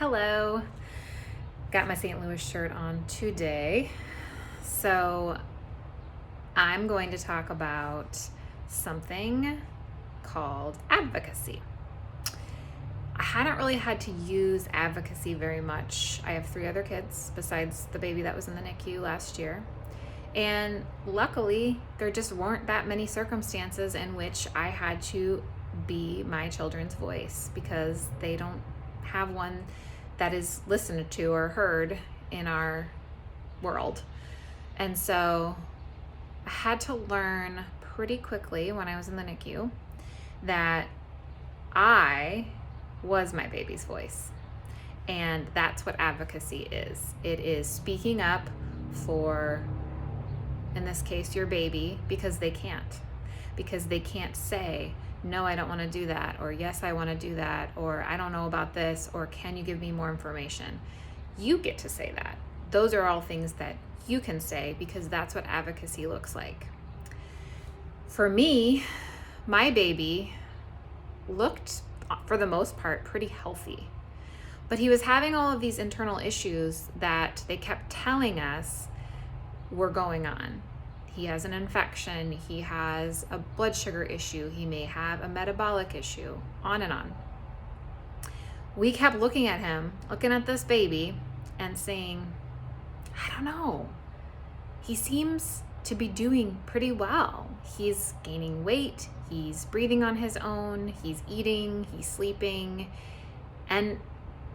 Hello. Got my St. Louis shirt on today. So I'm going to talk about something called advocacy. I hadn't really had to use advocacy very much. I have 3 other kids besides the baby that was in the NICU last year. And luckily, there just weren't that many circumstances in which I had to be my children's voice because they don't have one that is listened to or heard in our world. And so I had to learn pretty quickly when I was in the NICU that I was my baby's voice. And that's what advocacy is. It is speaking up for, in this case, your baby, because they can't say, no, I don't want to do that, or yes, I want to do that, or I don't know about this, or can you give me more information? You get to say that. Those are all things that you can say because that's what advocacy looks like. For me, my baby looked, for the most part, pretty healthy, but he was having all of these internal issues that they kept telling us were going on. He has an infection, he has a blood sugar issue, he may have a metabolic issue, on and on. We kept looking at him, looking at this baby, and saying, I don't know. He seems to be doing pretty well. He's gaining weight, he's breathing on his own, he's eating, he's sleeping. And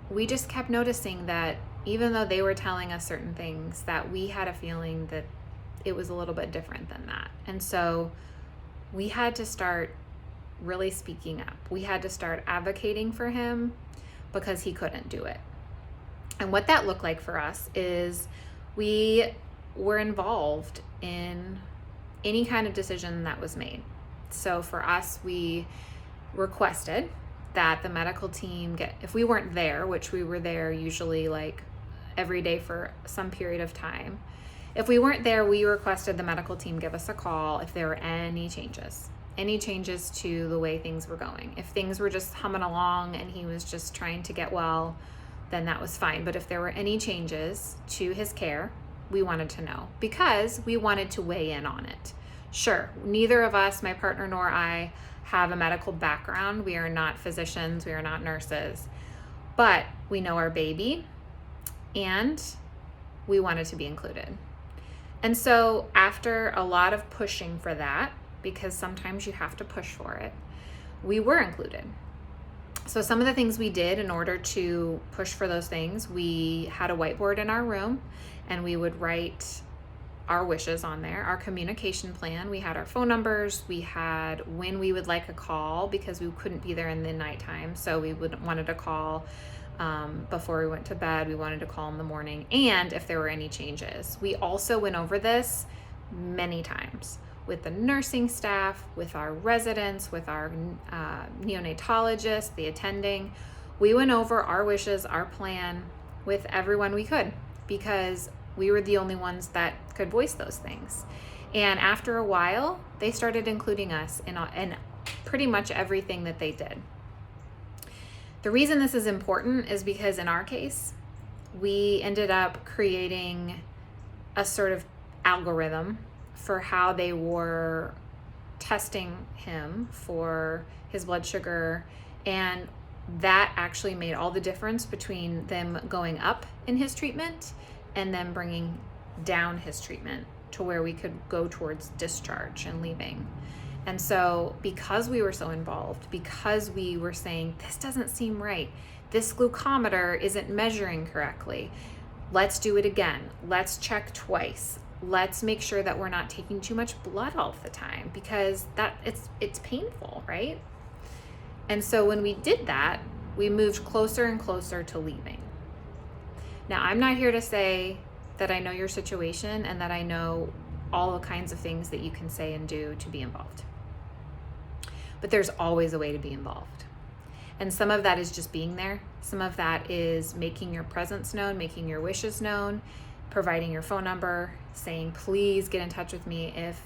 we just kept noticing that even though they were telling us certain things, that we had a feeling that it was a little bit different than that. And so we had to start really speaking up. We had to start advocating for him because he couldn't do it. And what that looked like for us is we were involved in any kind of decision that was made. So for us, we requested that the medical team if we weren't there, which we were there usually like every day for some period of time, if we weren't there, we requested the medical team give us a call if there were any changes to the way things were going. If things were just humming along and he was just trying to get well, then that was fine. But if there were any changes to his care, we wanted to know because we wanted to weigh in on it. Sure, neither of us, my partner nor I, have a medical background. We are not physicians, we are not nurses, but we know our baby and we wanted to be included. And so after a lot of pushing for that, because sometimes you have to push for it, we were included. So some of the things we did in order to push for those things, we had a whiteboard in our room and we would write our wishes on there, our communication plan. We had our phone numbers, we had when we would like a call because we couldn't be there in the nighttime. So we wanted a call before we went to bed, we wanted to call in the morning, and if there were any changes. We also went over this many times with the nursing staff, with our residents, with our neonatologist, the attending. We went over our wishes, our plan with everyone we could because we were the only ones that could voice those things. And after a while, they started including us in pretty much everything that they did. The reason this is important is because in our case, we ended up creating a sort of algorithm for how they were testing him for his blood sugar. And that actually made all the difference between them going up in his treatment and then bringing down his treatment to where we could go towards discharge and leaving. And so because we were so involved, because we were saying, this doesn't seem right, this glucometer isn't measuring correctly, let's do it again, let's check twice, let's make sure that we're not taking too much blood all the time because it's painful, right? And so when we did that, we moved closer and closer to leaving. Now, I'm not here to say that I know your situation and that I know all the kinds of things that you can say and do to be involved. But there's always a way to be involved. And some of that is just being there. Some of that is making your presence known, making your wishes known, providing your phone number, saying, please get in touch with me if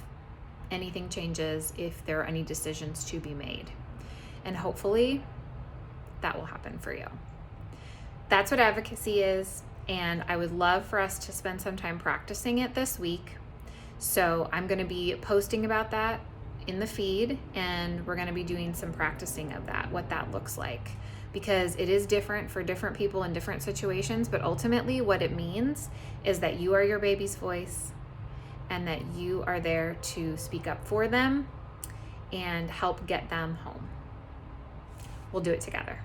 anything changes, if there are any decisions to be made. And hopefully that will happen for you. that's what advocacy is, and I would love for us to spend some time practicing it this week. So I'm going to be posting about that in the feed, and we're going to be doing some practicing of that, what that looks like, because it is different for different people in different situations. But ultimately what it means is that you are your baby's voice and that you are there to speak up for them and help get them home. We'll do it together.